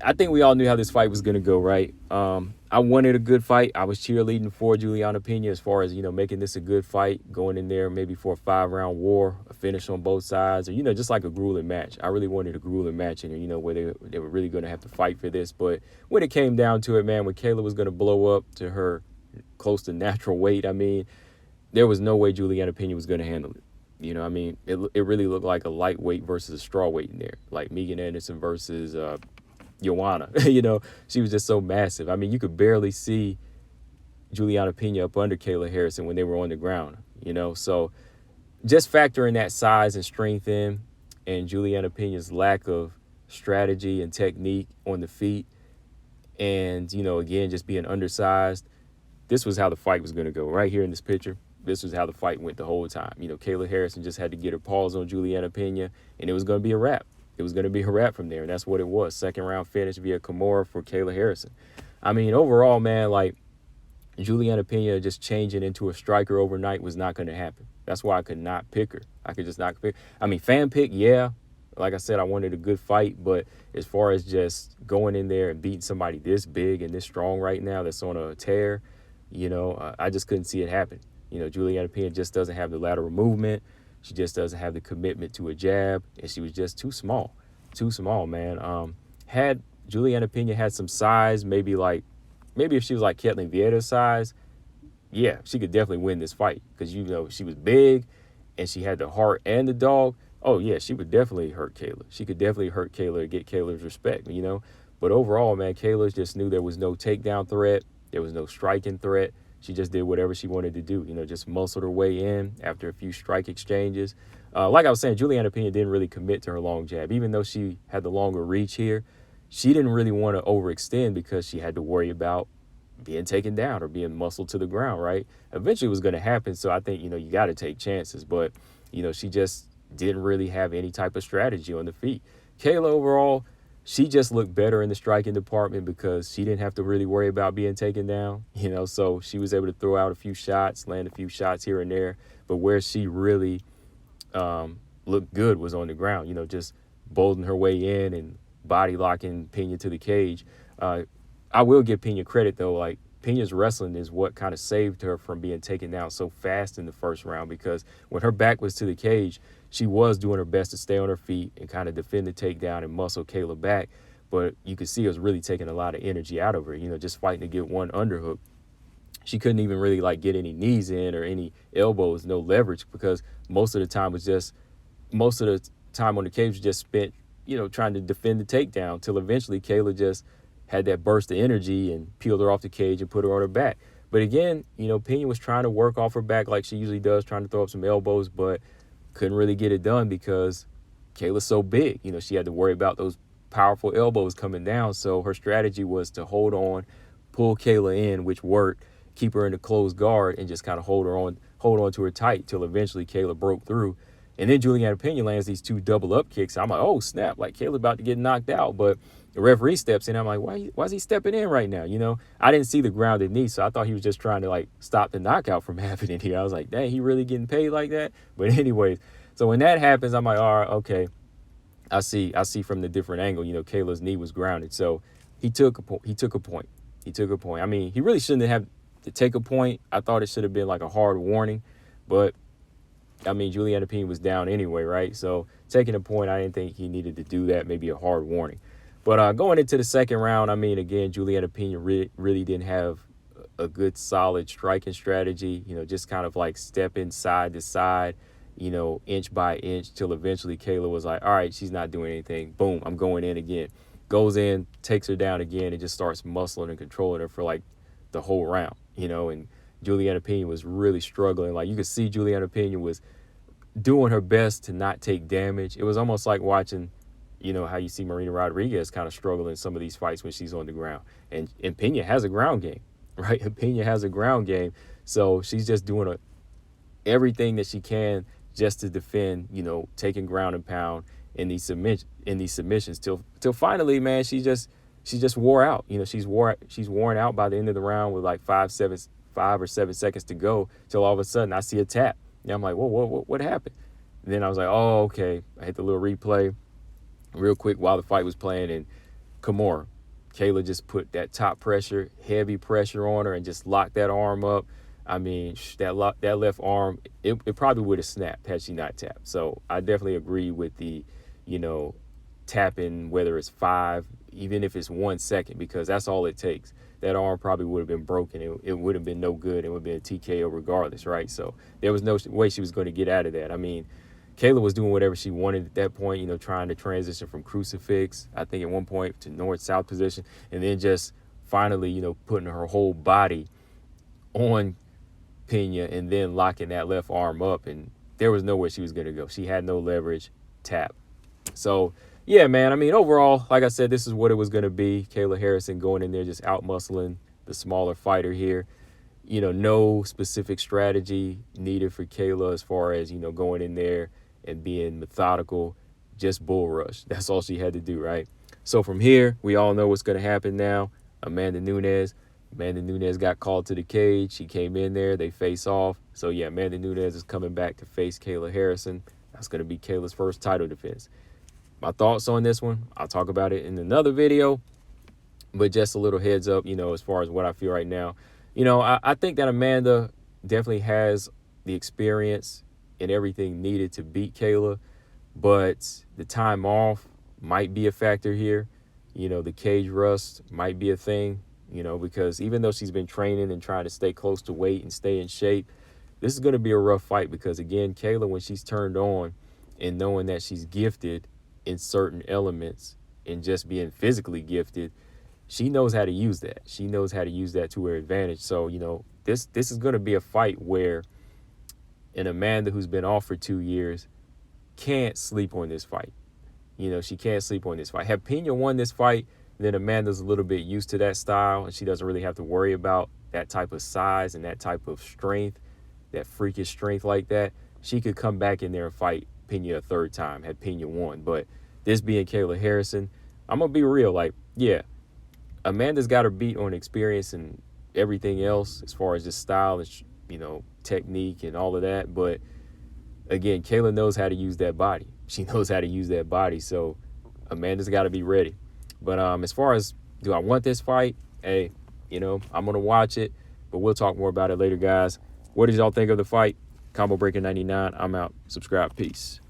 I think we all knew how this fight was gonna go, right? I wanted a good fight. I was cheerleading for Julianna Pena as far as making this a good fight, going in there maybe for a 5-round war, a finish on both sides, or just like a grueling match. I really wanted a grueling match, and where they were really gonna have to fight for this. But when it came down to it, man, when Kayla was gonna blow up to her close to natural weight, I mean, there was no way Julianna Pena was gonna handle it. It really looked like a lightweight versus a strawweight in there, like Megan Anderson versus Joanna. She was just so massive. I mean, you could barely see Julianna Pena up under Kayla Harrison when they were on the ground. So just factoring that size and strength in, and Julianna Pena's lack of strategy and technique on the feet, and again, just being undersized. This was how the fight was going to go. Right here in this picture, this was how the fight went the whole time. Kayla Harrison just had to get her paws on Julianna Pena, and it was going to be a wrap. It was going to be a wrap from there, and that's what it was. Second round finish via Kimura for Kayla Harrison. I mean, overall, man, like, Julianna Pena just changing into a striker overnight was not going to happen. That's why I could not pick her. I could just not pick. I mean, fan pick, yeah. Like I said, I wanted a good fight, but as far as just going in there and beating somebody this big and this strong right now that's on a tear, I just couldn't see it happen. Julianna Pena just doesn't have the lateral movement. She just doesn't have the commitment to a jab, and she was just too small. Too small, man. Had Julianna Pena had some size, maybe if she was like Ketlin Vieira's size, yeah, she could definitely win this fight because, she was big and she had the heart and the dog. Oh, yeah, she would definitely hurt Kayla. She could definitely hurt Kayla and get Kayla's respect, But overall, man, Kayla just knew there was no takedown threat. There was no striking threat. She just did whatever she wanted to do, just muscled her way in after a few strike exchanges. Like I was saying, Julianna Pena didn't really commit to her long jab. Even though she had the longer reach here, she didn't really want to overextend because she had to worry about being taken down or being muscled to the ground, right? Eventually it was going to happen, so I think, you got to take chances. But, she just didn't really have any type of strategy on the feet. Kayla overall, she just looked better in the striking department because she didn't have to really worry about being taken down, so she was able to throw out a few shots, land a few shots here and there. But where she really looked good was on the ground, just bolting her way in and body locking Pena to the cage. I will give Pena credit, though. Like, Pena's wrestling is what kind of saved her from being taken down so fast in the first round, because when her back was to the cage, she was doing her best to stay on her feet and kind of defend the takedown and muscle Kayla back. But you could see it was really taking a lot of energy out of her, just fighting to get one underhook. She couldn't even really get any knees in or any elbows, no leverage, because most of the time on the cage was just spent, trying to defend the takedown till eventually Kayla just had that burst of energy and peeled her off the cage and put her on her back. But again, Pena was trying to work off her back like she usually does, trying to throw up some elbows, but couldn't really get it done because Kayla's so big. She had to worry about those powerful elbows coming down. So her strategy was to hold on, pull Kayla in, which worked, keep her in a closed guard, and just kind of hold on to her tight till eventually Kayla broke through. And then Julianna Pena lands these two double up kicks. I'm like, oh, snap, like Kayla about to get knocked out. But the referee steps in. I'm like, why is he stepping in right now? I didn't see the grounded knee, so I thought he was just trying to stop the knockout from happening here. I was like, dang, he really getting paid like that? But anyways, so when that happens, I'm like, all right, okay. I see from the different angle, Kayla's knee was grounded. So he took a point. I mean, he really shouldn't have to take a point. I thought it should have been like a hard warning, but I mean, Julianna Pena was down anyway, right? So taking a point, I didn't think he needed to do that, maybe a hard warning. But going into the second round, I mean, again, Julianna Pena really didn't have a good, solid striking strategy, just kind of stepping side to side, inch by inch, till eventually Kayla was like, all right, she's not doing anything. Boom, I'm going in again. Goes in, takes her down again, and just starts muscling and controlling her for the whole round, and Julianna Pena was really struggling. You could see Julianna Pena was doing her best to not take damage. It was almost like watching, how you see Marina Rodriguez kind of struggle in some of these fights when she's on the ground. And Pena has a ground game, right? Pena has a ground game. So she's just doing everything that she can just to defend, taking ground and pound in these submissions till finally, man, she just wore out. She's worn out by the end of the round with 5 or 7 seconds to go, till all of a sudden I see a tap. And I'm like, whoa, what happened? And then I was like, oh, okay. I hit the little replay real quick while the fight was playing, and Kimura. Kayla just put that top pressure, heavy pressure on her and just locked that arm up. I mean, that left arm, it probably would have snapped had she not tapped. So I definitely agree with the, tapping, whether it's 5, even if it's 1 second, because that's all it takes. That arm probably would have been broken. It would have been no good. It would have been a TKO regardless, right? So there was no way she was going to get out of that. I mean, Kayla was doing whatever she wanted at that point, trying to transition from crucifix, I think at one point, to north-south position, and then just finally, putting her whole body on Pena and then locking that left arm up, and there was nowhere she was going to go. She had no leverage, tap. So, yeah, man, I mean, overall, like I said, this is what it was going to be. Kayla Harrison going in there just out-muscling the smaller fighter here. No specific strategy needed for Kayla as far as, going in there and being methodical, just bull rush. That's all she had to do, right? So from here, we all know what's going to happen now. Amanda Nunez got called to the cage. She came in there. They face off. So, yeah, Amanda Nunez is coming back to face Kayla Harrison. That's going to be Kayla's first title defense. My thoughts on this one, I'll talk about it in another video. But just a little heads up, as far as what I feel right now. I think that Amanda definitely has the experience and everything needed to beat Kayla. But the time off might be a factor here. The cage rust might be a thing. Because even though she's been training and trying to stay close to weight and stay in shape, this is going to be a rough fight because, again, Kayla, when she's turned on and knowing that she's gifted in certain elements and just being physically gifted, she knows how to use that. She knows how to use that to her advantage. So, this is going to be a fight where an Amanda who's been off for 2 years can't sleep on this fight. She can't sleep on this fight. Had Pena won this fight, then Amanda's a little bit used to that style, and she doesn't really have to worry about that type of size and that type of strength, that freakish strength like that. She could come back in there and fight Pena a third time had Pena won. But this being Kayla Harrison, I'm going to be real. Yeah, Amanda's got her beat on experience and everything else as far as just style and, technique and all of that. But, again, Kayla knows how to use that body. She knows how to use that body. So Amanda's got to be ready. But as far as do I want this fight, hey, I'm going to watch it. But we'll talk more about it later, guys. What did y'all think of the fight? Combo Breaker 99. I'm out. Subscribe. Peace.